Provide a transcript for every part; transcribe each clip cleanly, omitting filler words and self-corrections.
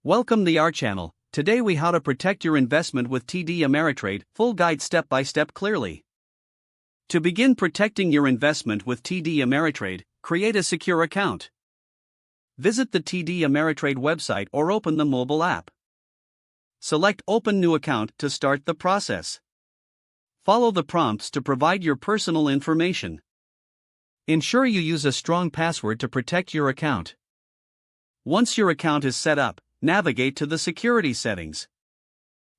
Welcome to our channel. Today we how to protect your investment with TD Ameritrade, full guide step by step clearly. To begin protecting your investment with TD Ameritrade, create a secure account. Visit the TD Ameritrade website or open the mobile app. Select Open New Account to start the process. Follow the prompts to provide your personal information. Ensure you use a strong password to protect your account. Once your account is set up, navigate to the security settings.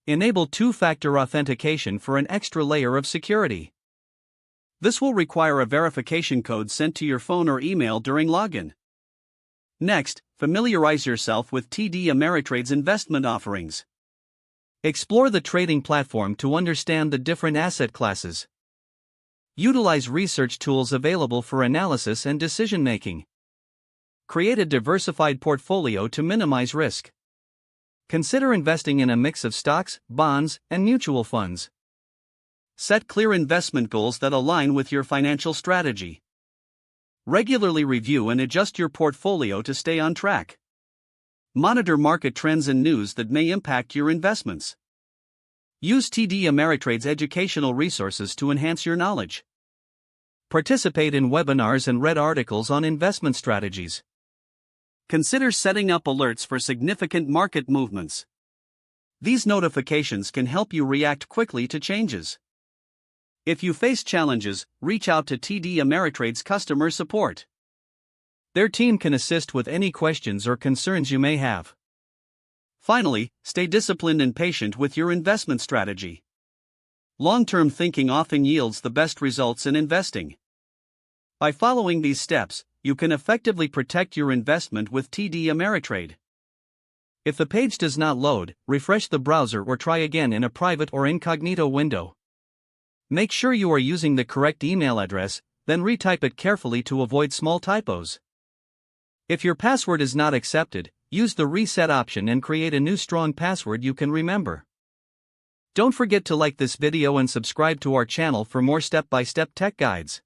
Enable two-factor authentication for an extra layer of security. This will require a verification code sent to your phone or email during login. Next, familiarize yourself with TD Ameritrade's investment offerings. Explore the trading platform to understand the different asset classes. Utilize research tools available for analysis and decision-making. Create a diversified portfolio to minimize risk. Consider investing in a mix of stocks, bonds, and mutual funds. Set clear investment goals that align with your financial strategy. Regularly review and adjust your portfolio to stay on track. Monitor market trends and news that may impact your investments. Use TD Ameritrade's educational resources to enhance your knowledge. Participate in webinars and read articles on investment strategies. Consider setting up alerts for significant market movements. These notifications can help you react quickly to changes. If you face challenges, reach out to TD Ameritrade's customer support. Their team can assist with any questions or concerns you may have. Finally, stay disciplined and patient with your investment strategy. Long-term thinking often yields the best results in investing. By following these steps, you can effectively protect your investment with TD Ameritrade. If the page does not load, refresh the browser or try again in a private or incognito window. Make sure you are using the correct email address, then retype it carefully to avoid small typos. If your password is not accepted, use the reset option and create a new strong password you can remember. Don't forget to like this video and subscribe to our channel for more step-by-step tech guides.